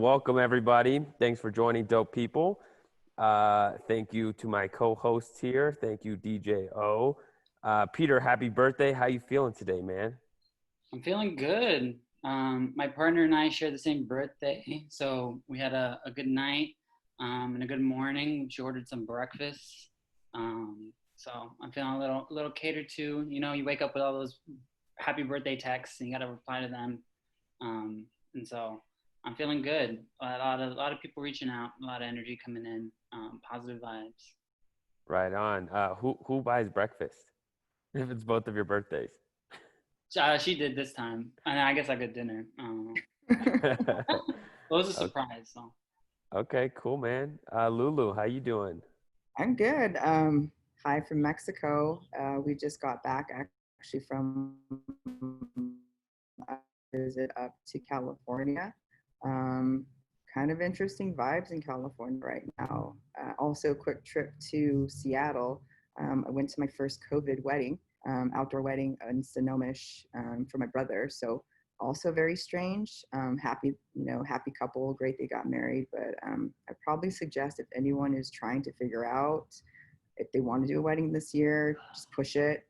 Welcome, everybody. Thanks for joining Dope People. Thank you to my co-hosts here. Thank you, DJ O. Peter, happy birthday. How you feeling today, man? I'm feeling good. My partner and I share the same birthday, so we had a good night and a good morning. She ordered some breakfast, so I'm feeling a little catered to. You know, you wake up with all those happy birthday texts, and you got to reply to them, and so I'm feeling good. A lot of people reaching out, a lot of energy coming in, positive vibes. Right on. Who buys breakfast if it's both of your birthdays? She did this time, and I guess I got dinner. It was a surprise. So. Okay, cool, man. Lulu, how you doing? I'm good. Hi from Mexico. We just got back actually from a visit up to California. Kind of interesting vibes in California right now. Also, a quick trip to Seattle. I went to my first COVID wedding, outdoor wedding in Snohomish for my brother. So also very strange. Happy couple, great they got married. But I probably suggest if anyone is trying to figure out if they want to do a wedding this year, just push it.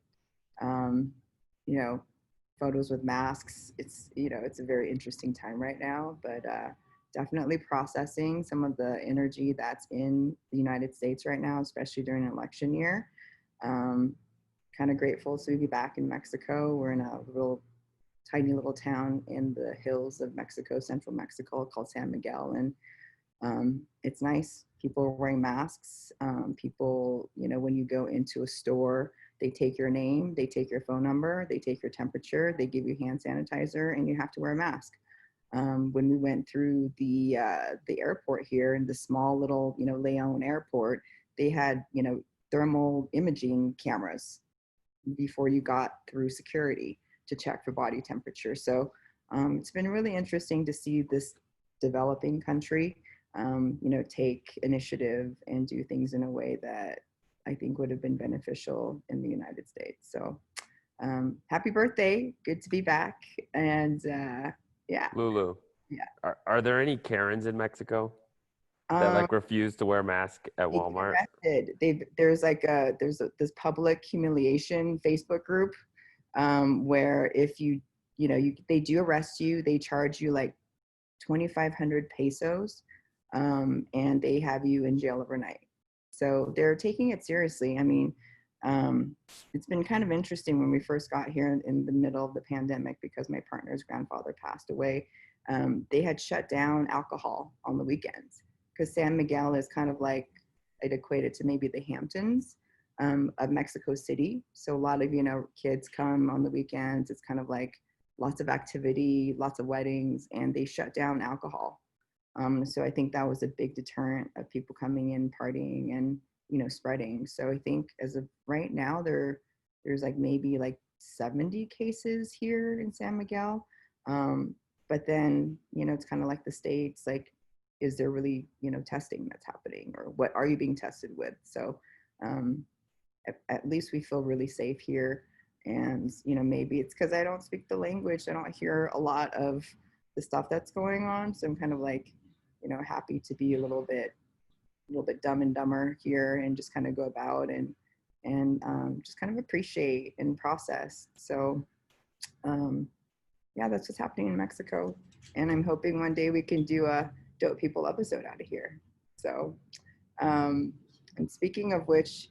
Photos with masks. It's a very interesting time right now, but definitely processing some of the energy that's in the United States right now, especially during an election year. Kind of grateful to be back in Mexico. We're in a tiny little town in the hills of Mexico, central Mexico, called San Miguel, and it's nice. People are wearing masks. People, when you go into a store, they take your name, they take your phone number, they take your temperature, they give you hand sanitizer, and you have to wear a mask. When we went through the airport here in the small little, Leon airport, they had, thermal imaging cameras before you got through security to check for body temperature. So it's been really interesting to see this developing country, take initiative and do things in a way that I think would have been beneficial in the United States. So happy birthday. Good to be back. And yeah. Lulu. Yeah. Are there any Karens in Mexico that refuse to wear a mask at Walmart? There's this public humiliation Facebook group where if they do arrest you, they charge you like 2,500 pesos, and they have you in jail overnight. So they're taking it seriously. I mean, it's been kind of interesting when we first got here in the middle of the pandemic because my partner's grandfather passed away. They had shut down alcohol on the weekends because San Miguel is kind of like, I'd equate it to maybe the Hamptons of Mexico City. So a lot of, kids come on the weekends. It's kind of like lots of activity, lots of weddings, and they shut down alcohol. So I think that was a big deterrent of people coming in, partying, and spreading. So I think as of right now, there's like maybe like 70 cases here in San Miguel. But then it's kind of like the States, like, is there really testing that's happening, or what are you being tested with? So at least we feel really safe here. And maybe it's because I don't speak the language. I don't hear a lot of the stuff that's going on. So I'm kind of like, happy to be a little bit dumb and dumber here and just kind of go about and just kind of appreciate and process. So yeah, that's what's happening in Mexico. And I'm hoping one day we can do a Dope People episode out of here. So, and speaking of which,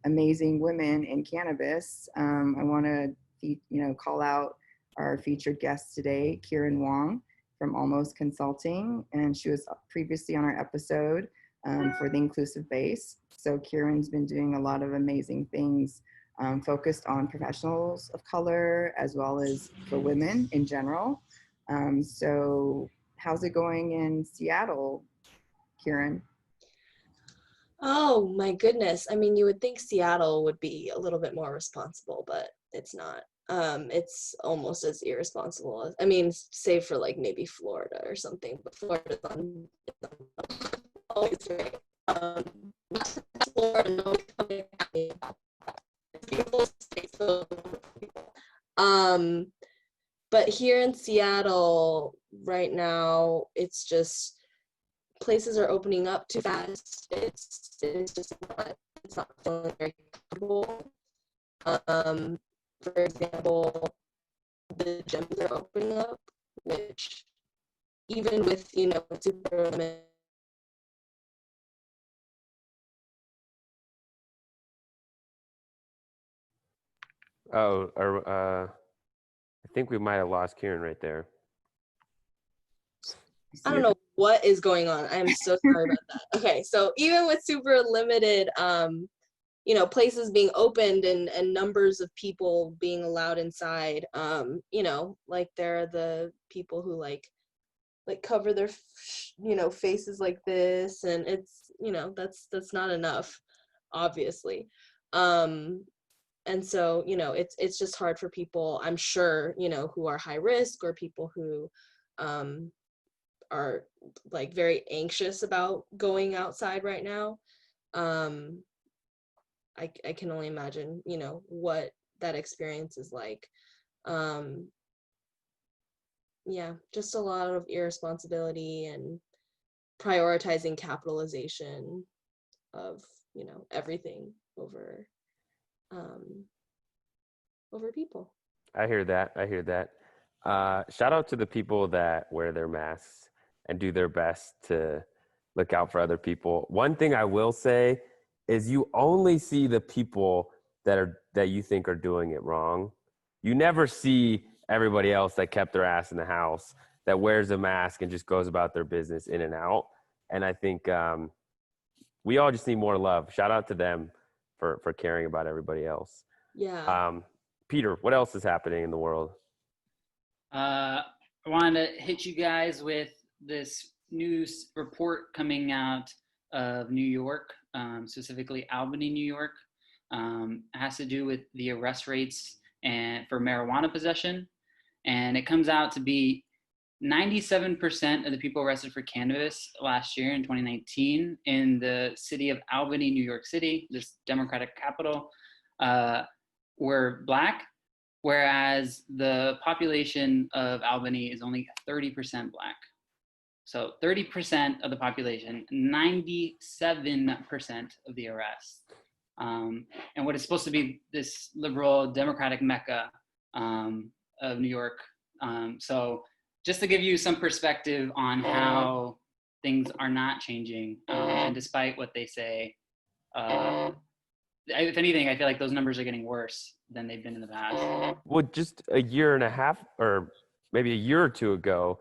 amazing women in cannabis, I want to, call out our featured guest today, Kieryn Wang from Almost Consulting, and she was previously on our episode for the InclusiveBase. So Kieran's been doing a lot of amazing things focused on professionals of color as well as for women in general. So how's it going in Seattle, Kieryn? Oh my goodness. I mean, you would think Seattle would be a little bit more responsible, but it's not. It's almost as irresponsible as, I mean, save for like maybe Florida or something, but Florida's on always right. Florida, but here in Seattle right now, it's just places are opening up too fast. It's just not feeling very comfortable. For example, the gyms are opening up, which even with, you know, super limited. Oh, I think we might have lost Kieran right there. I don't know what is going on. I'm so sorry about that. Okay, so even with super limited, you know, places being opened and numbers of people being allowed inside, you know, like there are the people who like cover their, you know, faces like this, and it's, you know, that's not enough, obviously. And so, you know, it's just hard for people, I'm sure, you know, who are high risk or people who are like very anxious about going outside right now. I can only imagine, you know, what that experience is like. Yeah, just a lot of irresponsibility and prioritizing capitalization of, you know, everything over people. I hear that. Shout out to the people that wear their masks and do their best to look out for other people. One thing I will say is you only see the people that you think are doing it wrong. You never see everybody else that kept their ass in the house, that wears a mask and just goes about their business in and out. And I think we all just need more love. Shout out to them for caring about everybody else. Yeah. Peter, what else is happening in the world? I wanted to hit you guys with this news report coming out of New York, specifically Albany, New York. It has to do with the arrest rates and for marijuana possession. And it comes out to be 97% of the people arrested for cannabis last year in 2019 in the city of Albany, New York City, this Democratic capital, were Black, whereas the population of Albany is only 30% Black. So 30% of the population, 97% of the arrests. And what is supposed to be this liberal Democratic Mecca of New York. So just to give you some perspective on how things are not changing, and despite what they say, if anything, I feel like those numbers are getting worse than they've been in the past. Well, just a year and a half or maybe a year or two ago,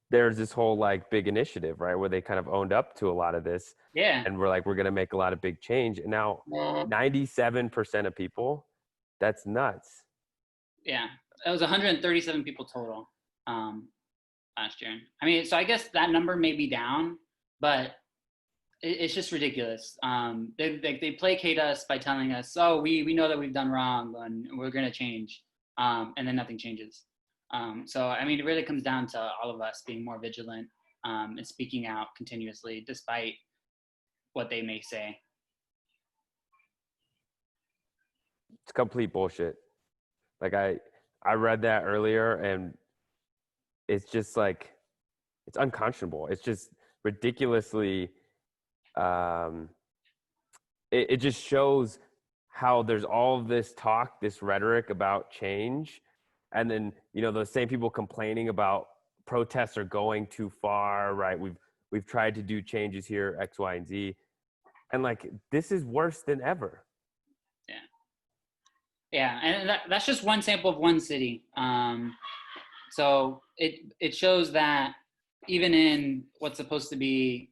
there's this whole like big initiative, right? Where they kind of owned up to a lot of this. Yeah. And we're like, we're going to make a lot of big change. And now 97% of people, that's nuts. Yeah. It was 137 people total last year. I mean, so I guess that number may be down, but it's just ridiculous. They placate us by telling us, oh, we know that we've done wrong and we're going to change. And then nothing changes. So, I mean, it really comes down to all of us being more vigilant and speaking out continuously, despite what they may say. It's complete bullshit. Like I read that earlier and it's just like, it's unconscionable. It's just ridiculously, it just shows how there's all of this talk, this rhetoric about change. And then, you know, those same people complaining about protests are going too far, right? We've tried to do changes here, X, Y, and Z. And like, this is worse than ever. Yeah. Yeah. And that's just one sample of one city. So it shows that even in what's supposed to be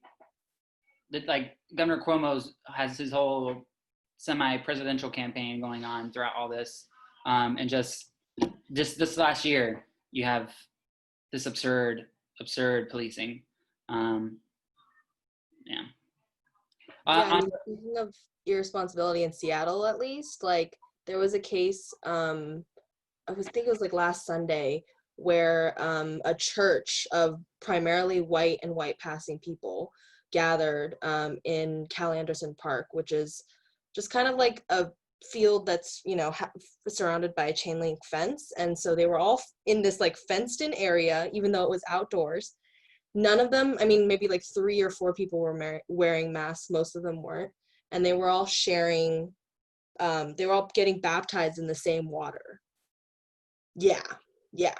that, like, Governor Cuomo has his whole semi-presidential campaign going on throughout all this. And just this last year, you have this absurd policing. Yeah. I mean, speaking of irresponsibility in Seattle, at least, like there was a case, I think it was like last Sunday, where a church of primarily white and white passing people gathered in Cal Anderson Park, which is just kind of like a field that's, you know, surrounded by a chain link fence. And so they were all in this like fenced in area, even though it was outdoors. None of them, I mean, maybe like 3 or 4 people were wearing masks. Most of them weren't. And they were all sharing, they were all getting baptized in the same water. Yeah, yeah.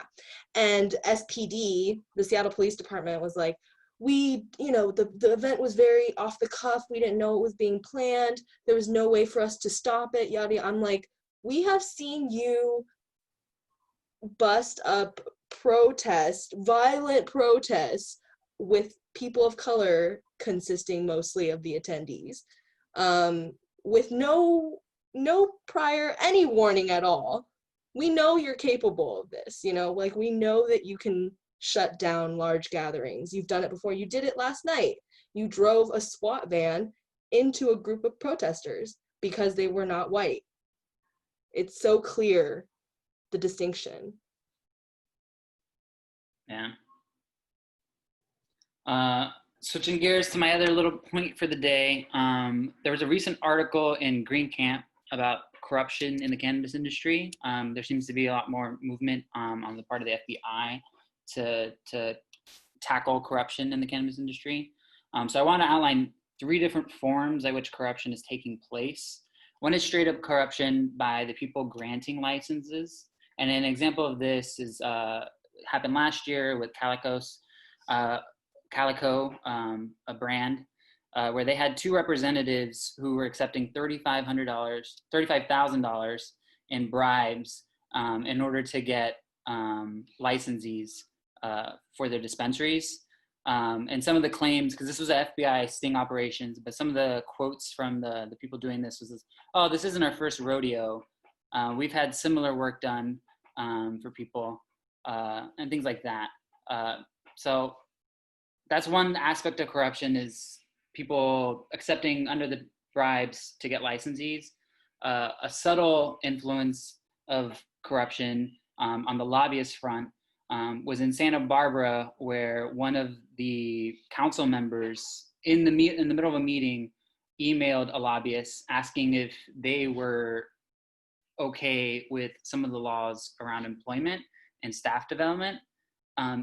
And SPD, the Seattle Police Department, was like, we, you know, the event was very off the cuff. We didn't know it was being planned. There was no way for us to stop it, yada, yada. I'm like, we have seen you bust up protests, violent protests with people of color consisting mostly of the attendees, with no prior any warning at all. We know you're capable of this, you know, like we know that you can shut down large gatherings. You've done it before. You did it last night. You drove a SWAT van into a group of protesters because they were not white. It's so clear, the distinction. Yeah. Switching gears to my other little point for the day, there was a recent article in Green Camp about corruption in the cannabis industry. There seems to be a lot more movement on the part of the FBI to tackle corruption in the cannabis industry. So I want to outline 3 different forms at which corruption is taking place. One is straight up corruption by the people granting licenses. And an example of this is happened last year with Calico, a brand, where they had 2 representatives who were accepting $35,000 in bribes in order to get licensees for their dispensaries. And some of the claims, because this was an FBI sting operations, but some of the quotes from the people doing this was, "Oh, this isn't our first rodeo. We've had similar work done for people," and things like that. So that's one aspect of corruption, is people accepting under the bribes to get licensees. A subtle influence of corruption on the lobbyist front was in Santa Barbara, where one of the council members in the middle of a meeting emailed a lobbyist asking if they were okay with some of the laws around employment and staff development.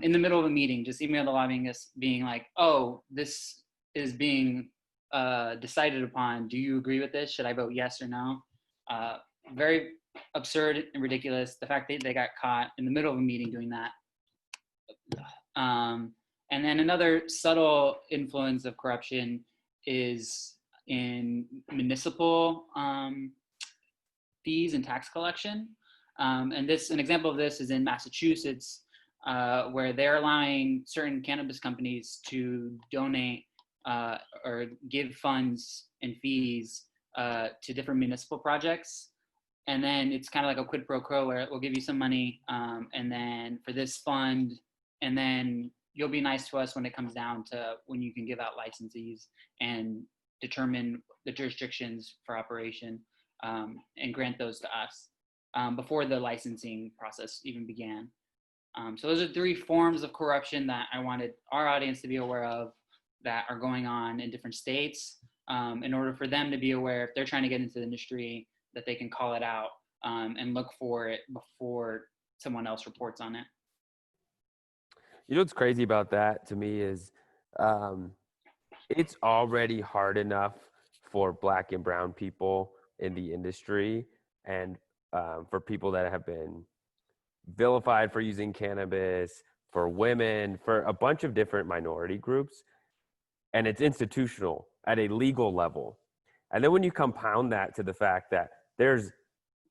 In the middle of a meeting, just emailed the lobbyist being like, "Oh, this is being decided upon. Do you agree with this? Should I vote yes or no?" Very absurd and ridiculous. The fact that they got caught in the middle of a meeting doing that. And then another subtle influence of corruption is in municipal fees and tax collection. And an example of this is in Massachusetts, where they're allowing certain cannabis companies to donate or give funds and fees to different municipal projects. And then it's kind of like a quid pro quo, where we'll give you some money and then for this fund, and then you'll be nice to us when it comes down to when you can give out licensees and determine the jurisdictions for operation and grant those to us before the licensing process even began. So those are 3 forms of corruption that I wanted our audience to be aware of that are going on in different states, in order for them to be aware, if they're trying to get into the industry, that they can call it out and look for it before someone else reports on it. You know what's crazy about that to me is it's already hard enough for Black and brown people in the industry, and for people that have been vilified for using cannabis, for women, for a bunch of different minority groups. And it's institutional at a legal level. And then when you compound that to the fact that there's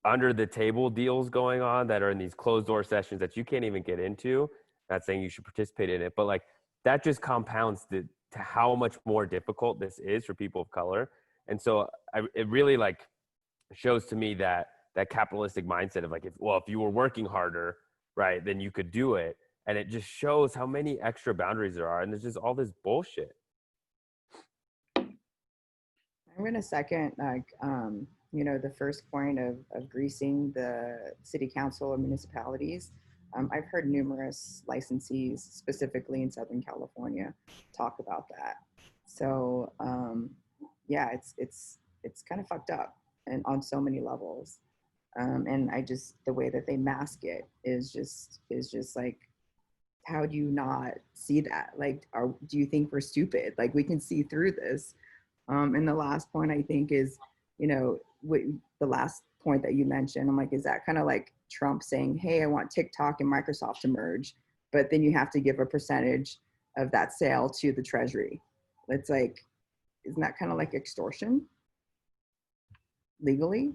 under the table deals going on that are in these closed door sessions that you can't even get into, not saying you should participate in it, but like that just compounds to how much more difficult this is for people of color. And so it really like shows to me that capitalistic mindset of like, if you were working harder, right, then you could do it. And it just shows how many extra boundaries there are. And there's just all this bullshit. I'm going to second, the first point of greasing the city council or municipalities. I've heard numerous licensees, specifically in Southern California, talk about that. So yeah, it's kind of fucked up, and on so many levels. And the way that they mask it is just like how do you not see that? Like, do you think we're stupid? Like, we can see through this. And the last point I think is, you know, the last point that you mentioned, I'm like, is that kind of like Trump saying, hey, I want TikTok and Microsoft to merge, but then you have to give a percentage of that sale to the Treasury. It's like, isn't that kind of like extortion legally?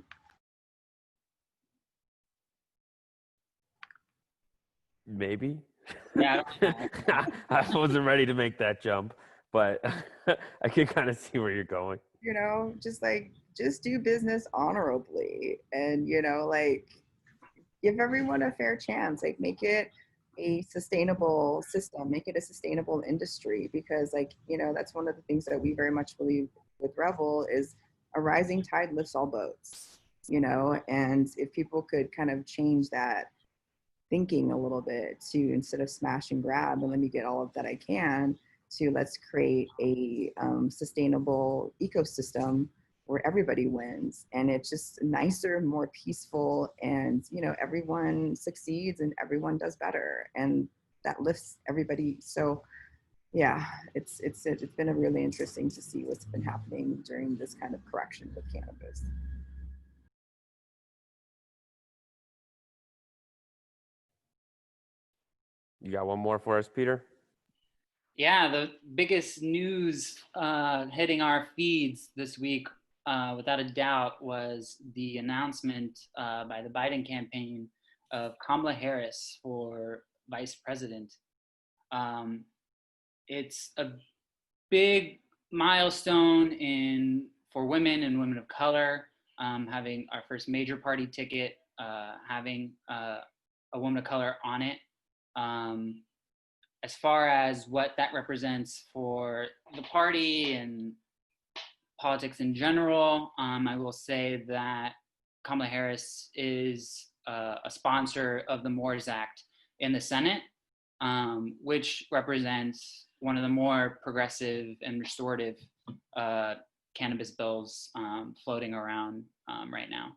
Maybe. Yeah, I wasn't ready to make that jump, but I can kind of see where you're going. You know, just do business honorably, and, you know, like, give everyone a fair chance, like, make it a sustainable system, make it a sustainable industry, because, like, you know, that's one of the things that we very much believe with Revel is a rising tide lifts all boats, you know. And if people could kind of change that thinking a little bit to, instead of smash and grab and let me get all of that I can, to let's create a sustainable ecosystem where everybody wins, and it's just nicer, more peaceful, and, you know, everyone succeeds and everyone does better, and that lifts everybody. So yeah, it's been a really interesting to see what's been happening during this kind of correction with cannabis. You got one more for us, Peter? yeah. The biggest news hitting our feeds this week, without a doubt, was the announcement by the Biden campaign of Kamala Harris for vice president. It's a big milestone for women and women of color, having our first major party ticket, having a woman of color on it. As far as what that represents for the party and politics in general, I will say that Kamala Harris is a sponsor of the MORES Act in the Senate, which represents one of the more progressive and restorative cannabis bills floating around right now.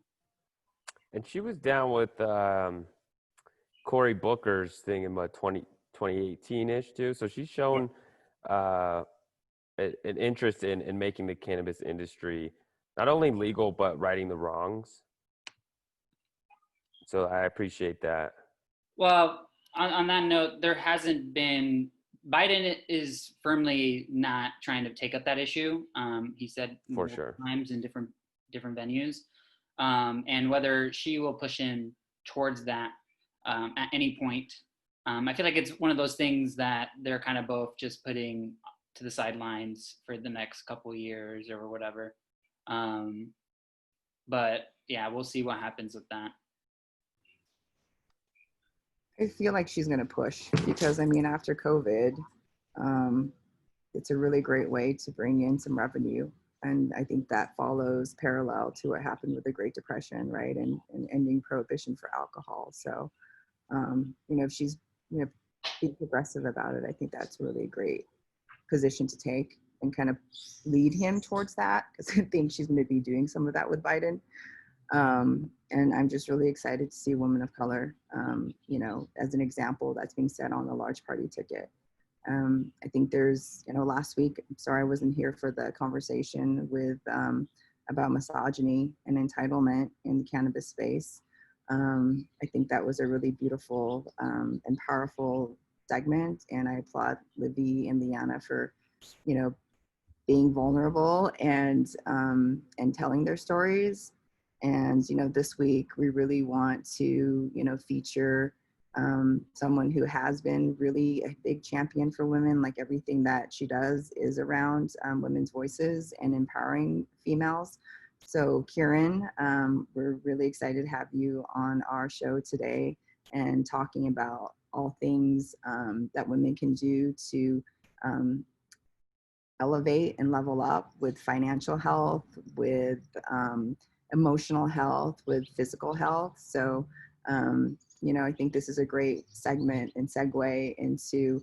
And she was down with Cory Booker's thing in 2018-ish too. So she's shown an interest in making the cannabis industry not only legal, but righting the wrongs. So I appreciate that. Well, on that note, there hasn't been, Biden is firmly not trying to take up that issue. He said For sure. times in different venues, and whether she will push him towards that at any point. I feel like it's one of those things that they're kind of both just putting to the sidelines for the next couple of years or whatever. But yeah, we'll see what happens with that. I feel like she's going to push, because, I mean, after COVID, it's a really great way to bring in some revenue. And I think that follows parallel to what happened with the Great Depression, right? And ending prohibition for alcohol. So, you know, if she's, you know, being progressive about it, I think that's really a great position to take and kind of lead him towards that, because I think she's going to be doing some of that with Biden. And I'm just really excited to see a woman of color, you know, as an example that's being set on a large party ticket. I think there's, you know, last week, I'm sorry I wasn't here for the conversation with about misogyny and entitlement in the cannabis space. I think that was a really beautiful and powerful segment, and I applaud Libby and Liana for, you know, being vulnerable and telling their stories. And, you know, this week we really want to, you know, feature someone who has been really a big champion for women. Like, everything that she does is around women's voices and empowering females. So Kieran, we're really excited to have you on our show today and talking about all things that women can do to elevate and level up with financial health, with emotional health, with physical health. So, you know, I think this is a great segment and segue into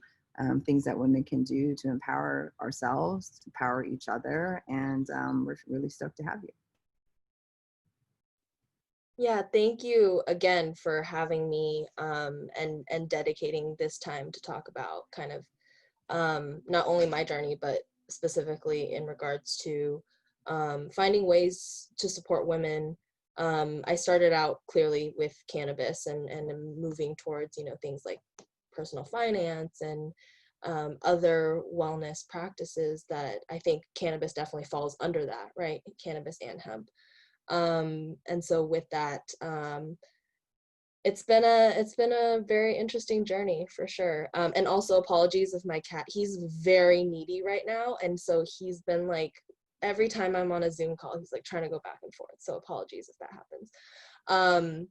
things that women can do to empower ourselves, to empower each other. And we're really stoked to have you. Yeah, thank you again for having me and dedicating this time to talk about kind of not only my journey, but specifically in regards to finding ways to support women. I started out clearly with cannabis and I'm moving towards, you know, things like personal finance and other wellness practices that I think cannabis definitely falls under that, right? Cannabis and hemp. And so with that, it's been a very interesting journey for sure. And also apologies if my cat, he's very needy right now, and so he's been like every time I'm on a Zoom call, he's like trying to go back and forth. So apologies if that happens.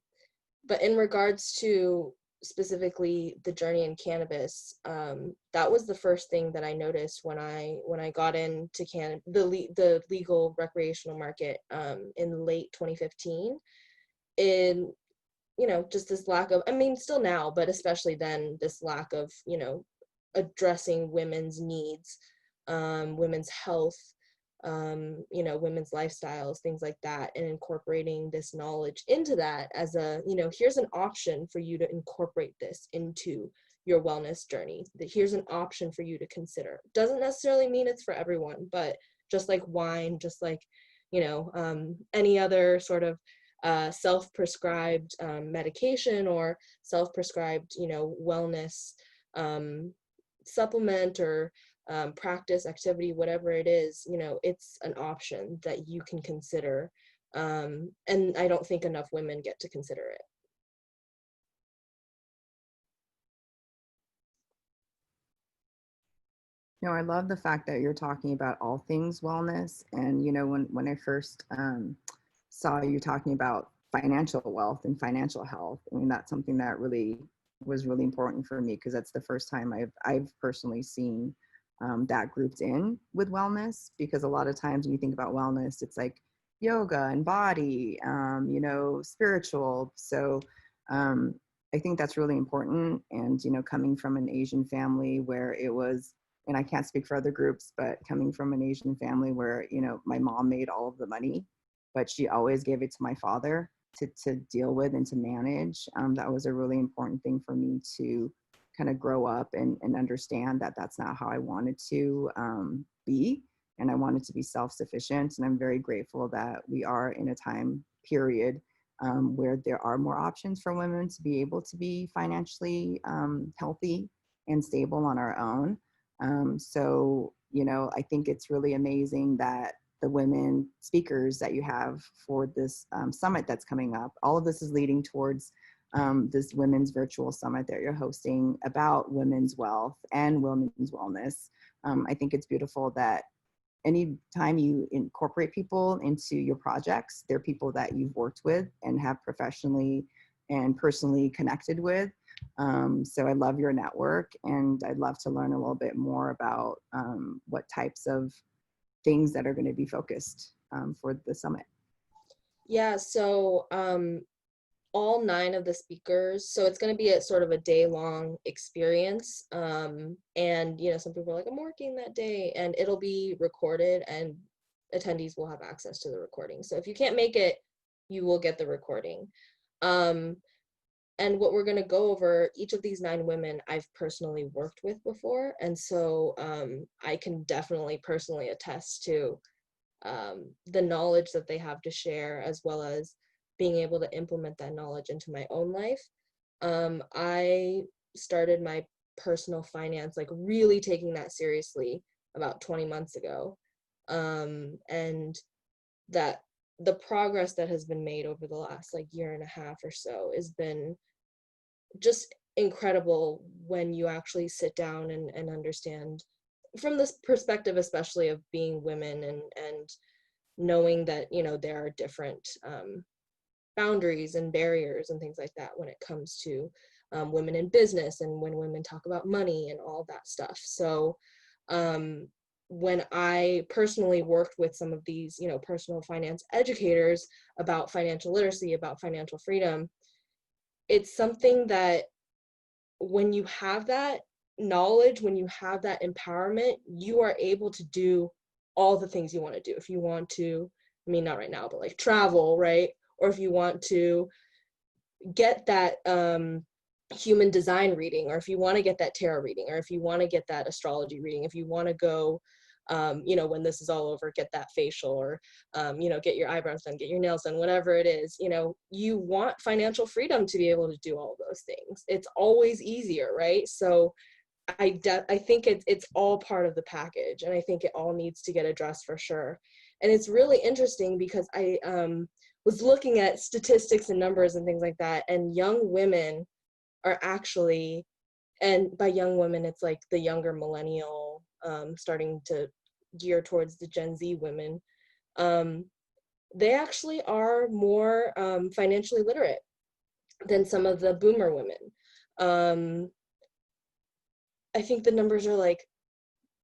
But in regards to specifically the journey in cannabis, that was the first thing that I noticed when I got into the legal recreational market in late 2015. In, you know, just this lack of, I mean, still now, but especially then, this lack of, you know, addressing women's needs, women's health, you know, women's lifestyles, things like that, and incorporating this knowledge into that as a, you know, here's an option for you to incorporate this into your wellness journey. That here's an option for you to consider. Doesn't necessarily mean it's for everyone, but just like wine, just like, you know, any other sort of self-prescribed medication or self-prescribed, you know, wellness supplement or practice, activity, whatever it is, you know, it's an option that you can consider. And I don't think enough women get to consider it. You know, I love the fact that you're talking about all things wellness. And, you know, when I first saw you talking about financial wealth and financial health, I mean, that's something that really was really important for me, because that's the first time I've personally seen that grouped in with wellness. Because a lot of times when you think about wellness, it's like yoga and body, you know, spiritual. So I think that's really important. And, you know, coming from an Asian family where it was, and I can't speak for other groups, but coming from an Asian family where, you know, my mom made all of the money, but she always gave it to my father to deal with and to manage. That was a really important thing for me to kind of grow up and understand that that's not how I wanted to be. And I wanted to be self-sufficient. And I'm very grateful that we are in a time period where there are more options for women to be able to be financially healthy and stable on our own. So, you know, I think it's really amazing that the women speakers that you have for this summit that's coming up, all of this is leading towards this women's virtual summit that you're hosting about women's wealth and women's wellness. I think it's beautiful that anytime you incorporate people into your projects, they're people that you've worked with and have professionally and personally connected with. So I love your network, and I'd love to learn a little bit more about what types of things that are going to be focused for the summit. Yeah, so all 9 of the speakers, so it's going to be a sort of a day-long experience, and you know, some people are like, I'm working that day, and it'll be recorded and attendees will have access to the recording. So if you can't make it, you will get the recording. And what we're going to go over, each of these 9 women I've personally worked with before, and so I can definitely personally attest to the knowledge that they have to share, as well as being able to implement that knowledge into my own life. I started my personal finance, like really taking that seriously, about 20 months ago. And that the progress that has been made over the last like year and a half or so has been just incredible when you actually sit down and understand from this perspective, especially of being women and knowing that, you know, there are different boundaries and barriers and things like that when it comes to women in business and when women talk about money and all that stuff. So when I personally worked with some of these, you know, personal finance educators about financial literacy, about financial freedom, it's something that when you have that knowledge, when you have that empowerment, you are able to do all the things you want to do. If you want to, I mean, not right now, but like travel, right? or if you want to get that human design reading, or if you want to get that tarot reading, or if you want to get that astrology reading, if you want to go, you know, when this is all over, get that facial, or, you know, get your eyebrows done, get your nails done, whatever it is, you know, you want financial freedom to be able to do all those things. It's always easier, right? So I think it's all part of the package, and I think it all needs to get addressed for sure. And it's really interesting because I was looking at statistics and numbers and things like that, and young women are actually, and by young women, it's like the younger millennial, starting to gear towards the Gen Z women, they actually are more financially literate than some of the boomer women. I think the numbers are like,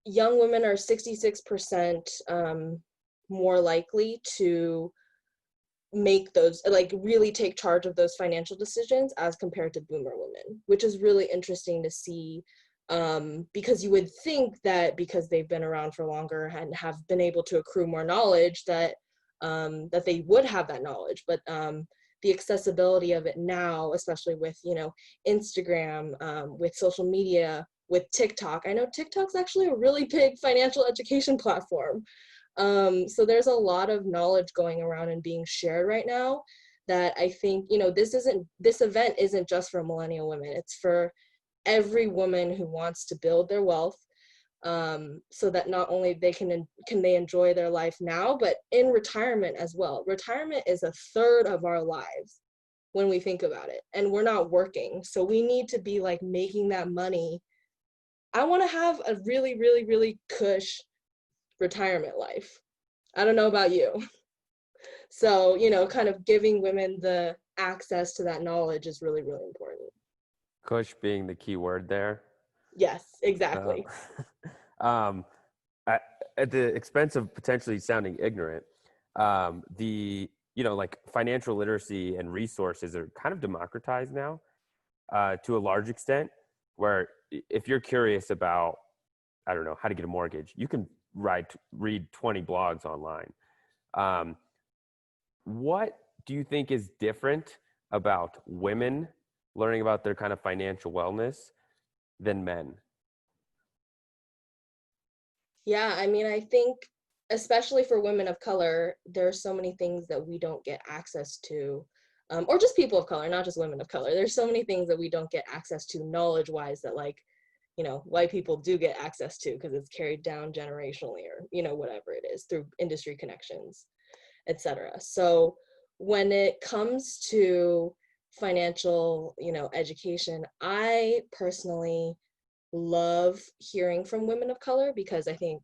young women are 66% more likely to make those, like really take charge of those financial decisions as compared to boomer women, which is really interesting to see, because you would think that because they've been around for longer and have been able to accrue more knowledge that that they would have that knowledge, but the accessibility of it now, especially with, you know, Instagram, with social media, with TikTok. I know TikTok's actually a really big financial education platform. So there's a lot of knowledge going around and being shared right now that I think, you know, this event isn't just for millennial women. It's for every woman who wants to build their wealth, so that not only can they enjoy their life now, but in retirement as well. Retirement is a third of our lives when we think about it, and we're not working. So we need to be like making that money. I want to have a really, really, really cush retirement life. I don't know about you. So, you know, kind of giving women the access to that knowledge is really, really important. Kush being the key word there. Yes, exactly. At the expense of potentially sounding ignorant, the, you know, like financial literacy and resources are kind of democratized now, to a large extent, where if you're curious about, I don't know, how to get a mortgage, you can read 20 blogs online. What do you think is different about women learning about their kind of financial wellness than men? Yeah, I mean, I think especially for women of color, there are so many things that we don't get access to, or just people of color, not just women of color. There's so many things that we don't get access to knowledge-wise that, like, you know, white people do get access to because it's carried down generationally, or, you know, whatever it is, through industry connections, etc. So when it comes to financial, you know, education, I personally love hearing from women of color, because I think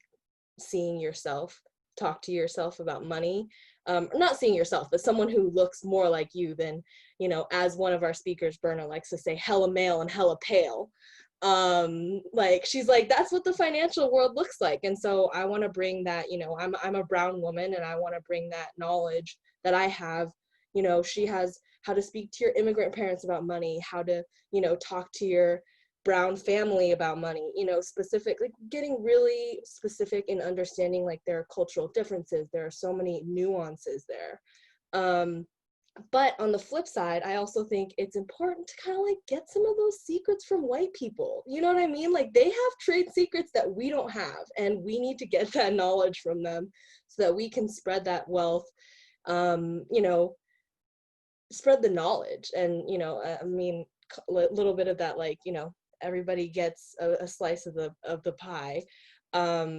seeing yourself talk to yourself about money, not seeing yourself, but someone who looks more like you than, you know, as one of our speakers, Berna, likes to say, hella male and hella pale. Like, she's like, that's what the financial world looks like. And so I want to bring that, you know, I'm a brown woman, and I want to bring that knowledge that I have. You know, she has how to speak to your immigrant parents about money, how to, you know, talk to your brown family about money, you know, specifically getting really specific in understanding like their cultural differences. There are so many nuances there. But on the flip side, I also think it's important to kind of like get some of those secrets from white people. You know what I mean? Like, they have trade secrets that we don't have, and we need to get that knowledge from them so that we can spread that wealth, you know, spread the knowledge. And, you know, I mean, a little bit of that, like, you know, everybody gets a slice of the pie,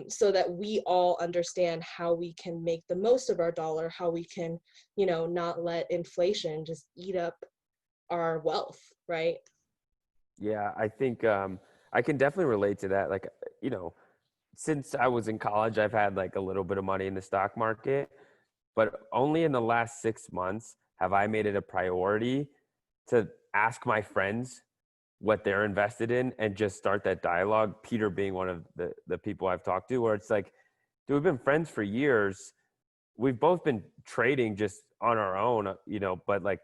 so that we all understand how we can make the most of our dollar, how we can, you know, not let inflation just eat up our wealth, right? Yeah, I think I can definitely relate to that. Like, you know, since I was in college, I've had like a little bit of money in the stock market, but only in the last 6 months have I made it a priority to ask my friends what they're invested in and just start that dialogue. Peter being one of the people I've talked to, where it's like, dude, we've been friends for years. We've both been trading just on our own, you know, but like,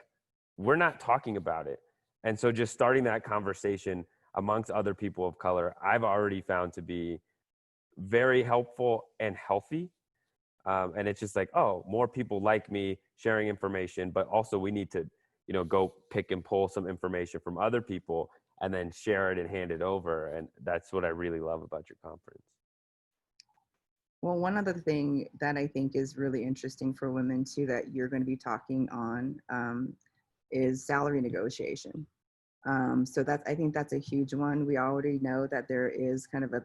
we're not talking about it. And so just starting that conversation amongst other people of color, I've already found to be very helpful and healthy. And it's just like, oh, more people like me sharing information, but also we need to, you know, go pick and pull some information from other people and then share it and hand it over. And that's what I really love about your conference. Well, one other thing that I think is really interesting for women too, that you're going to be talking on is salary negotiation. So I think that's a huge one. We already know that there is kind of a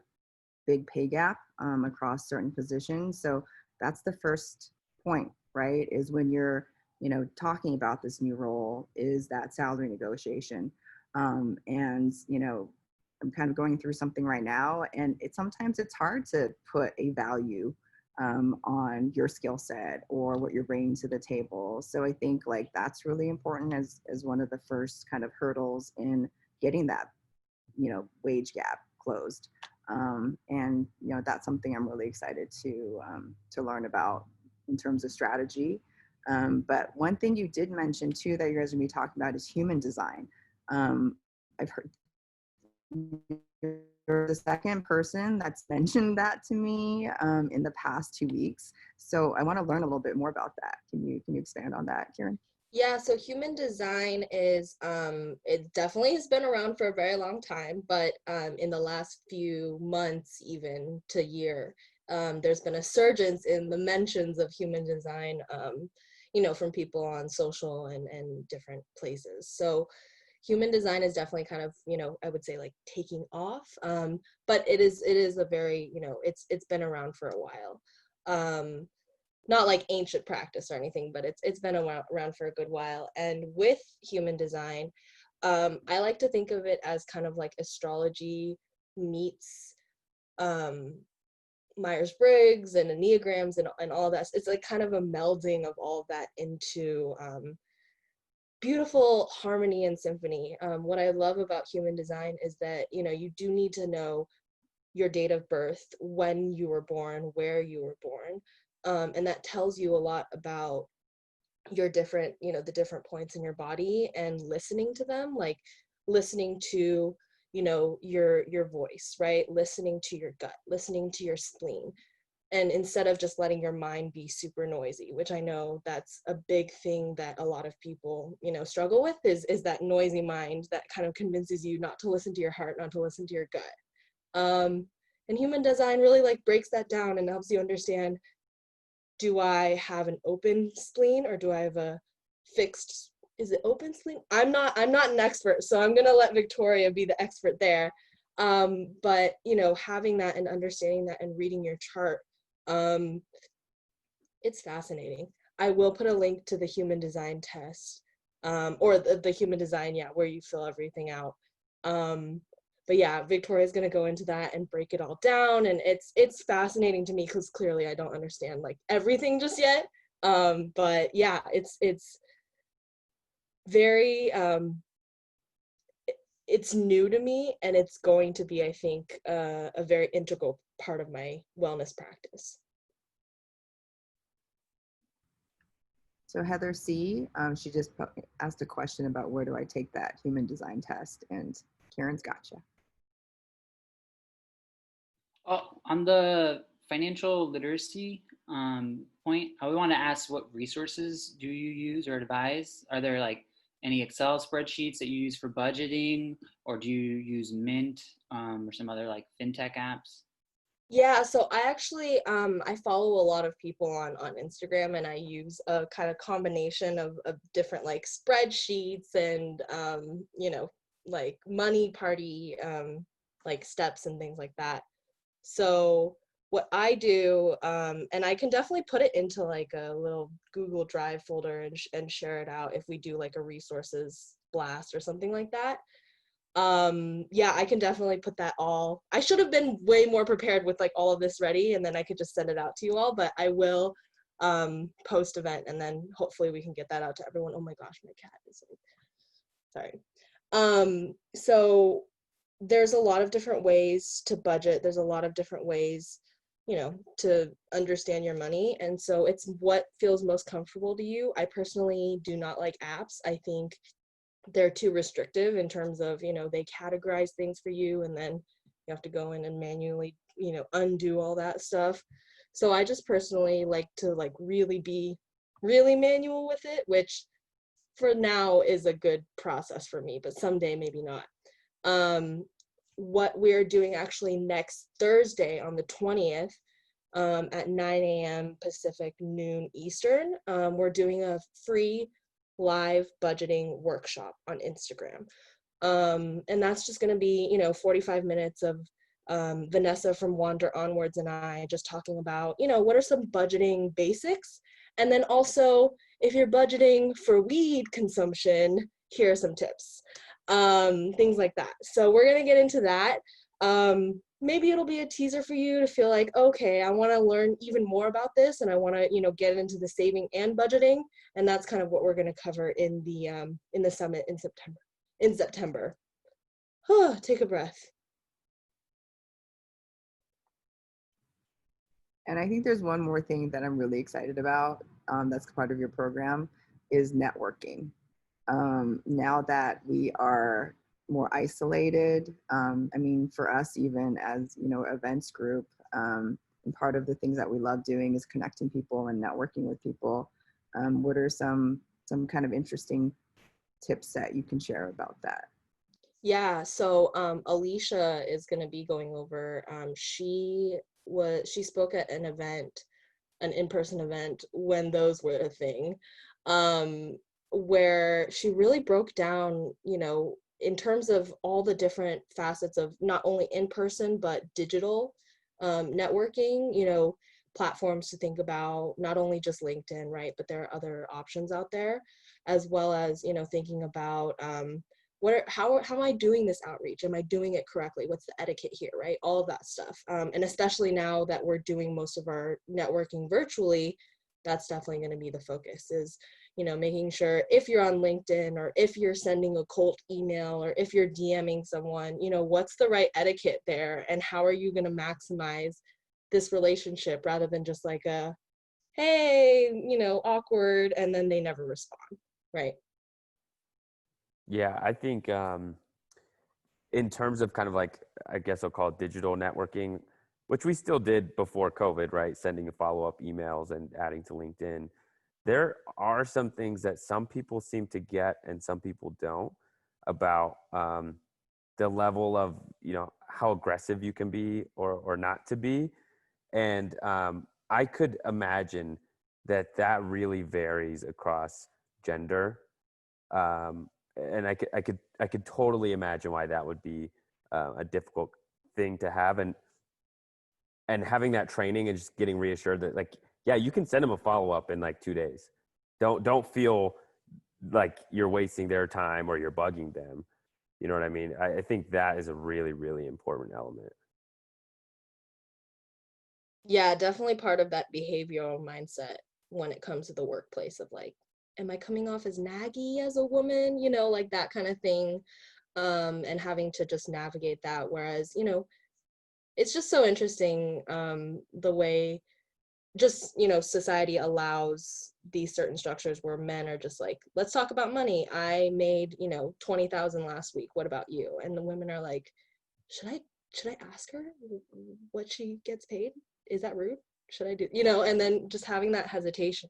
big pay gap across certain positions. So that's the first point, right? Is when you're, you know, talking about this new role, is that salary negotiation. And, you know, I'm kind of going through something right now, and sometimes it's hard to put a value on your skill set or what you're bringing to the table. So I think like that's really important as one of the first kind of hurdles in getting that, you know, wage gap closed. And you know, that's something I'm really excited to learn about in terms of strategy. But one thing you did mention too that you guys are going to be talking about is human design. I've heard you're the second person that's mentioned that to me in the past 2 weeks. So I want to learn a little bit more about that. Can you expand on that, Kieran? Yeah, so human design is, it definitely has been around for a very long time, but in the last few months, even to year, there's been a surge in the mentions of human design, you know, from people on social and different places. So human design is definitely kind of, you know, I would say like taking off, but it is a very, you know, it's been around for a while. Not like ancient practice or anything, but it's been around for a good while. And with human design, I like to think of it as kind of like astrology meets Myers-Briggs and Enneagrams and all that. It's like kind of a melding of all of that into beautiful harmony and symphony. What I love about human design is that, you know, you do need to know your date of birth, when you were born, where you were born. And that tells you a lot about your different, you know, the different points in your body, and listening to them, like listening to, you know, your voice, right? Listening to your gut, listening to your spleen. And instead of just letting your mind be super noisy, which I know that's a big thing that a lot of people, you know, struggle with, is that noisy mind that kind of convinces you not to listen to your heart, not to listen to your gut. And human design really like breaks that down and helps you understand, do I have an open spleen or do I have a fixed, is it open spleen? I'm not an expert, so I'm gonna let Victoria be the expert there. But you know, having that and understanding that and reading your chart, it's fascinating. I will put a link to the human design test, or the human design, yeah, where you fill everything out. But yeah, Victoria's gonna go into that and break it all down, and it's fascinating to me because clearly I don't understand like everything just yet. But yeah, it's very it's new to me, and it's going to be, I think, a very integral part of my wellness practice. So Heather C, she just asked a question about where do I take that human design test, and Kieran's gotcha. Oh, on the financial literacy point, I would want to ask, what resources do you use or advise? Are there like any Excel spreadsheets that you use for budgeting, or do you use Mint or some other like fintech apps? Yeah, so I actually I follow a lot of people on Instagram, and I use a kind of combination of different like spreadsheets and you know, like money party like steps and things like that. So what I do, and I can definitely put it into like a little Google Drive folder and share it out if we do like a resources blast or something like that. Yeah, I can definitely put that all. I should have been way more prepared with like all of this ready, and then I could just send it out to you all, but I will post event, and then hopefully we can get that out to everyone. Oh my gosh, my cat is like, sorry. So there's a lot of different ways to budget. There's a lot of different ways, you know, to understand your money. And so it's what feels most comfortable to you. I personally do not like apps. I think they're too restrictive in terms of, you know, they categorize things for you, and then you have to go in and manually, you know, undo all that stuff. So I just personally like to like really be really manual with it, which for now is a good process for me, but someday maybe not. What we're doing actually next Thursday on the 20th at 9 a.m. Pacific, noon Eastern, we're doing a free live budgeting workshop on Instagram. And that's just going to be, 45 minutes of Vanessa from Wander Onwards and I just talking about, what are some budgeting basics? And then also, if you're budgeting for weed consumption, here are some tips, things like that. So we're going to get into that. Maybe it'll be a teaser for you to feel like, okay, I want to learn even more about this, and I want to, get into the saving and budgeting. And that's kind of what we're going to cover in the summit in September. Take a breath. And I think there's one more thing that I'm really excited about that's part of your program is networking. Now that we are more isolated, for us, even as, events group, and part of the things that we love doing is connecting people and networking with people. What are some kind of interesting tips that you can share about that? Yeah, so Alicia is going to be going over, she spoke at an event, an in-person event when those were a thing, where she really broke down, in terms of all the different facets of not only in-person, but digital networking, platforms to think about, not only just LinkedIn, right? But there are other options out there, as well as, thinking about, how am I doing this outreach? Am I doing it correctly? What's the etiquette here, right? All of that stuff. And especially now that we're doing most of our networking virtually, that's definitely going to be the focus is, making sure if you're on LinkedIn or if you're sending a cold email or if you're DMing someone, what's the right etiquette there, and how are you going to maximize this relationship rather than just like a, hey, awkward, and then they never respond, right? Yeah, I think in terms of kind of like, I guess I'll call it digital networking, which we still did before COVID, right? Sending follow-up emails and adding to LinkedIn. There are some things that some people seem to get and some people don't about the level of, how aggressive you can be or not to be. And I could imagine that really varies across gender. And I could totally imagine why that would be a difficult thing to have, and having that training and just getting reassured that, like, yeah, you can send them a follow-up in like 2 days. Don't feel like you're wasting their time or you're bugging them. You know what I mean? I think that is a really, really important element. Yeah, definitely part of that behavioral mindset when it comes to the workplace of like, am I coming off as naggy as a woman? Like that kind of thing. And having to just navigate that. Whereas, it's just so interesting the way just, society allows these certain structures where men are just like, let's talk about money. I made, 20,000 last week. What about you? And the women are like, should I ask her what she gets paid? Is that rude? Should I do, and then just having that hesitation.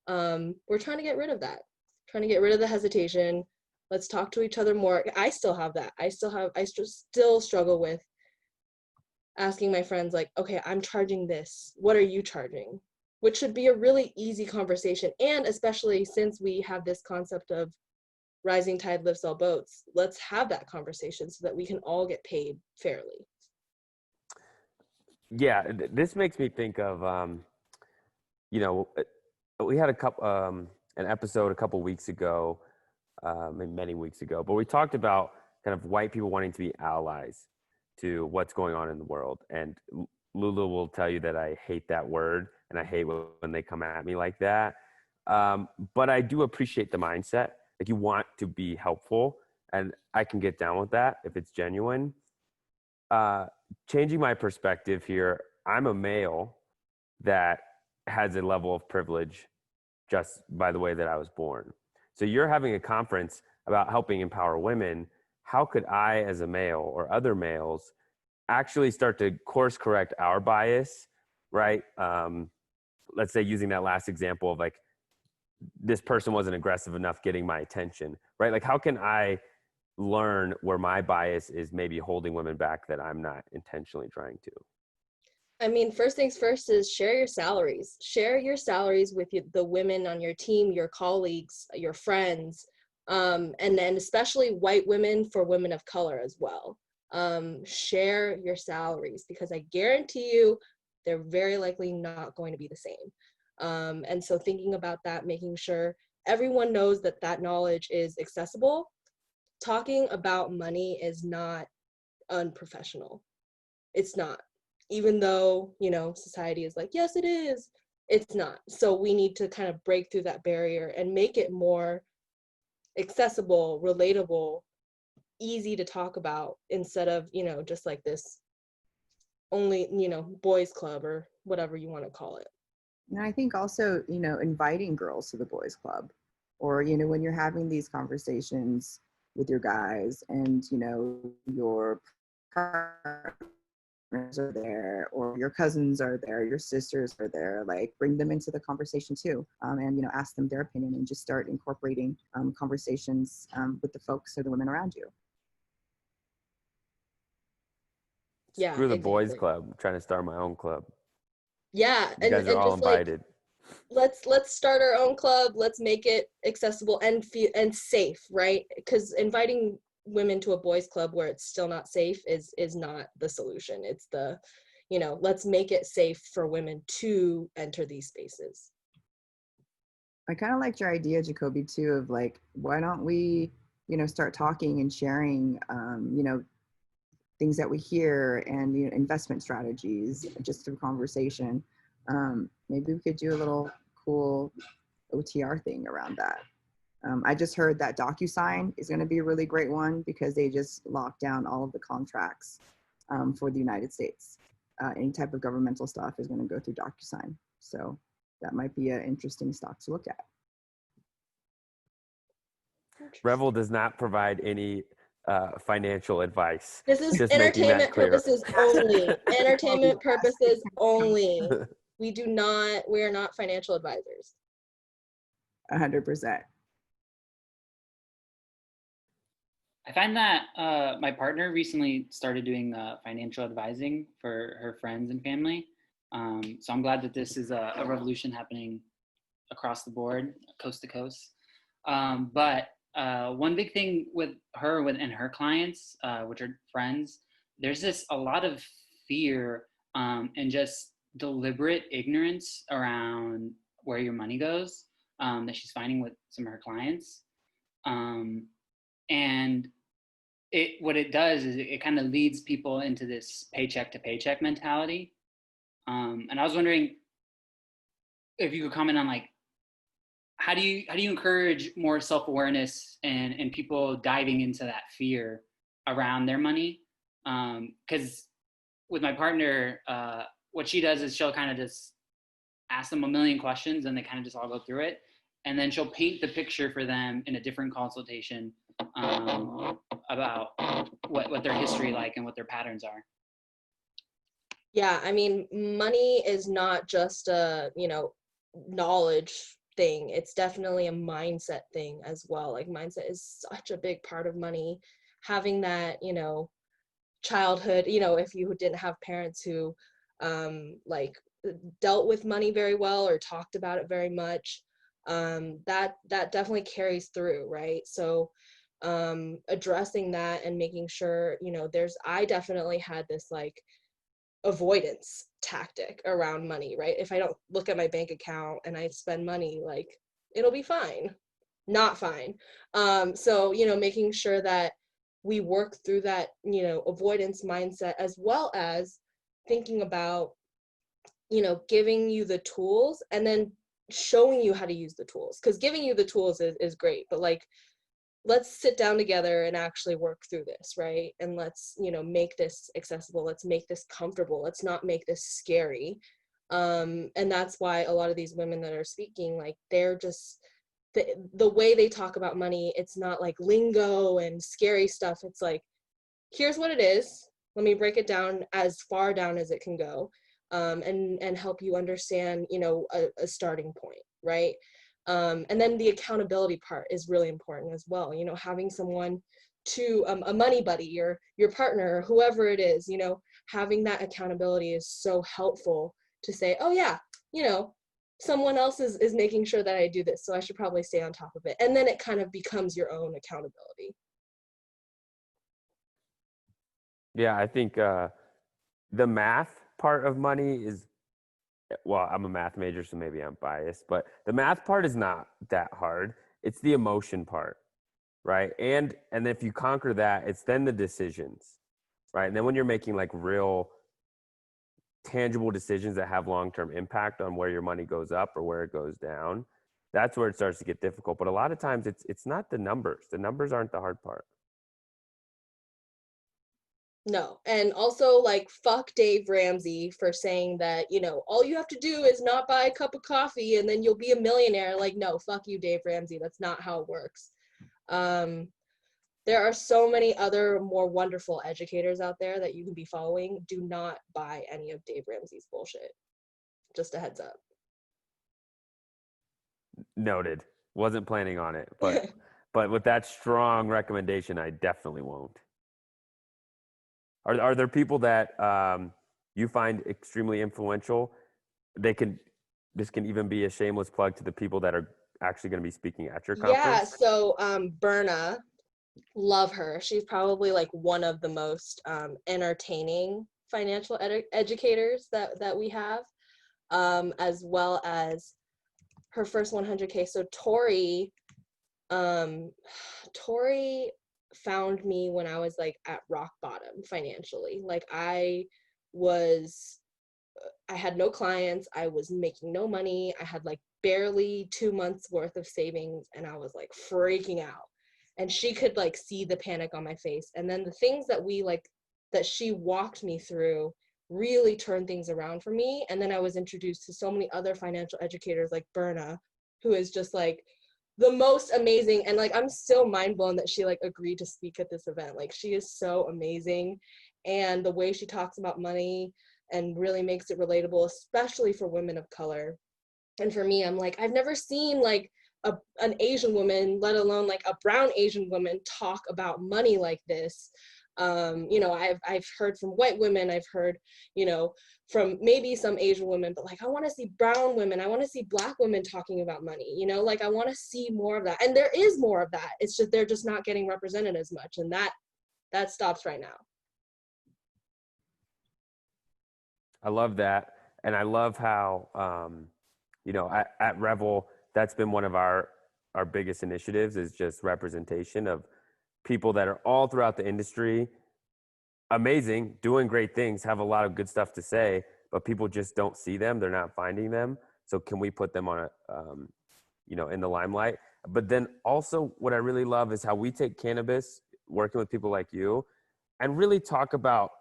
We're trying to get rid of that, trying to get rid of the hesitation. Let's talk to each other more. I still have that. I still struggle with asking my friends like, okay, I'm charging this. What are you charging? Which should be a really easy conversation. And especially since we have this concept of rising tide lifts all boats, let's have that conversation so that we can all get paid fairly. Yeah, this makes me think of, we had an episode a couple weeks ago, many weeks ago, but we talked about kind of white people wanting to be allies to what's going on in the world. And Lulu will tell you that I hate that word, and I hate when they come at me like that. But I do appreciate the mindset. Like, you want to be helpful, and I can get down with that if it's genuine. Changing my perspective here, I'm a male that has a level of privilege just by the way that I was born. So you're having a conference about helping empower women. How could I, as a male or other males, actually start to course correct our bias right? Let's say using that last example of like, this person wasn't aggressive enough getting my attention, right? Like, how can I learn where my bias is maybe holding women back that I'm not intentionally trying to? I mean, first things first is share your salaries. Share your salaries with the women on your team, your colleagues, your friends, and then especially white women for women of color as well. Share your salaries, because I guarantee you they're very likely not going to be the same. And so thinking about that, making sure everyone knows that that knowledge is accessible. Talking about money is not unprofessional. It's not. Even though, you know, society is like, yes, it is, it's not. So we need to kind of break through that barrier and make it more accessible, relatable, easy to talk about, instead of, you know, just like this only, you know, boys club or whatever you want to call it. And I think also, you know, inviting girls to the boys club, or, you know, when you're having these conversations with your guys and, you know, your partners are there, or your cousins are there, your sisters are there, like bring them into the conversation too, and, you know, ask them their opinion, and just start incorporating conversations with the folks or the women around you. Yeah, Screw the exactly. boys club. I'm trying to start my own club. Yeah, You guys are all just like, invited. let's start our own club. Let's make it accessible and safe, right? Because inviting women to a boys club where it's still not safe is not the solution. It's the, you know, let's make it safe for women to enter these spaces. I kind of liked your idea, Jacoby, too, of like, why don't we, you know, start talking and sharing, you know, things that we hear, and, you know, investment strategies just through conversation. Maybe we could do a little cool OTR thing around that. I just heard that DocuSign is going to be a really great one, because they just locked down all of the contracts for the United States. Any type of governmental stuff is going to go through DocuSign. So that might be an interesting stock to look at. Revel does not provide any financial advice. This is Just making that entertainment clear. purposes only. Entertainment purposes only. We are not financial advisors. 100%. I find that my partner recently started doing financial advising for her friends and family. So I'm glad that this is a revolution happening across the board, coast to coast. But one big thing with her and her clients, which are friends, there's a lot of fear and just deliberate ignorance around where your money goes that she's finding with some of her clients. And what it does is it kind of leads people into this paycheck to paycheck mentality. And I was wondering if you could comment on, like, how do you encourage more self-awareness and people diving into that fear around their money? Because with my partner, what she does is she'll kind of just ask them a million questions, and they kind of just all go through it. And then she'll paint the picture for them in a different consultation about what their history like and what their patterns are. Yeah, I mean, money is not just a, you know, knowledge thing. It's definitely a mindset thing as well. Like, mindset is such a big part of money. Having that, you know, childhood, you know, if you didn't have parents who like dealt with money very well or talked about it very much, that definitely carries through, right? So addressing that and making sure, you know, I definitely had this like avoidance tactic around money, right? If I don't look at my bank account and I spend money, like, it'll be fine. Not fine. So, you know, making sure that we work through that, you know, avoidance mindset, as well as thinking about, you know, giving you the tools and then showing you how to use the tools. Because giving you the tools is great, but like, let's sit down together and actually work through this, right? And let's, you know, make this accessible. Let's make this comfortable. Let's not make this scary. And that's why a lot of these women that are speaking, like, they're just, the way they talk about money, it's not like lingo and scary stuff. It's like, here's what it is. Let me break it down as far down as it can go. and help you understand, you know, a starting point, right? And then the accountability part is really important as well. You know, having someone to a money buddy, your partner, whoever it is, you know, having that accountability is so helpful to say, oh yeah, you know, someone else is making sure that I do this, so I should probably stay on top of it. And then it kind of becomes your own accountability. Yeah, I think the math part of money is, well, I'm a math major, so maybe I'm biased, but the math part is not that hard. It's the emotion part, right? And if you conquer that, it's then the decisions, right? And then when you're making like real tangible decisions that have long-term impact on where your money goes up or where it goes down, that's where it starts to get difficult. But a lot of times it's not the numbers. The numbers aren't the hard part. No, and also like fuck Dave Ramsey for saying that, you know, all you have to do is not buy a cup of coffee and then you'll be a millionaire. Like, no, fuck you, Dave Ramsey. That's not how it works. There are so many other more wonderful educators out there that you can be following. Do not buy any of Dave Ramsey's bullshit. Just a heads up. Noted. Wasn't planning on it, but with that strong recommendation, I definitely won't. Are there people that you find extremely influential? This can even be a shameless plug to the people that are actually going to be speaking at your conference. Yeah, so Berna, love her. She's probably like one of the most entertaining financial educators that we have, as well as her first 100K. So Tori found me when I was like at rock bottom financially. Like I had no clients, I was making no money, I had like barely 2 months worth of savings, and I was like freaking out. And she could like see the panic on my face. And then the things that she walked me through really turned things around for me. And then I was introduced to so many other financial educators like Berna, who is just like the most amazing. And like I'm still mind blown that she like agreed to speak at this event. Like she is so amazing, and the way she talks about money and really makes it relatable, especially for women of color. And for me, I'm like, I've never seen like an Asian woman, let alone like a brown Asian woman, talk about money like this. You know, I've heard from white women, I've heard, you know, from maybe some Asian women, but like I want to see brown women, I want to see Black women talking about money, you know, like I want to see more of that. And there is more of that. It's just they're just not getting represented as much, and that stops right now. I love that. And I love how, you know, at Revel, that's been one of our biggest initiatives, is just representation of people that are all throughout the industry, amazing, doing great things, have a lot of good stuff to say, but people just don't see them. They're not finding them. So can we put them on you know, in the limelight? But then also what I really love is how we take cannabis, working with people like you, and really talk about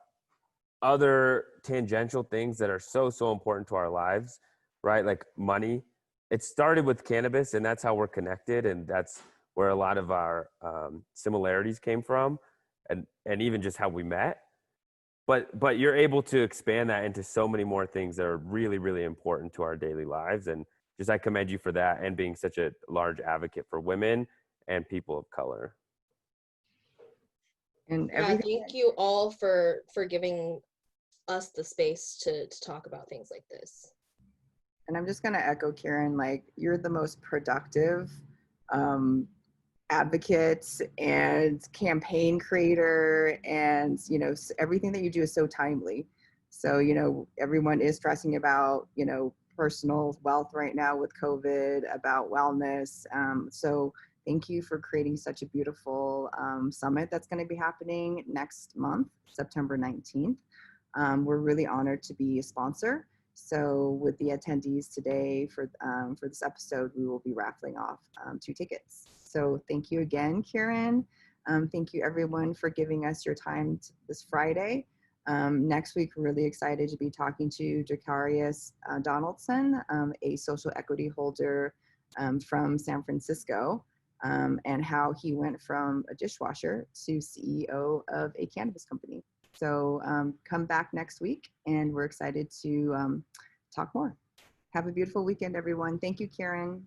other tangential things that are so important to our lives, right? Like money. It started with cannabis, and that's how we're connected, and that's where a lot of our similarities came from, and even just how we met. But you're able to expand that into so many more things that are really important to our daily lives, and just I commend you for that, and being such a large advocate for women and people of color. And Yeah, thank you all for giving us the space to talk about things like this. And I'm just going to echo Kieran, like you're the most productive advocate and campaign creator, and you know, everything that you do is so timely. So you know, everyone is stressing about, you know, personal wealth right now with COVID, about wellness. So thank you for creating such a beautiful summit that's going to be happening next month, September 19th. We're really honored to be a sponsor. So with the attendees today for this episode, we will be raffling off 2 tickets. So thank you again, Kieran. Thank you everyone for giving us your time this Friday. Next week, we're really excited to be talking to Jacarius Donaldson, a social equity holder from San Francisco, and how he went from a dishwasher to CEO of a cannabis company. So come back next week, and we're excited to talk more. Have a beautiful weekend, everyone. Thank you, Kieran.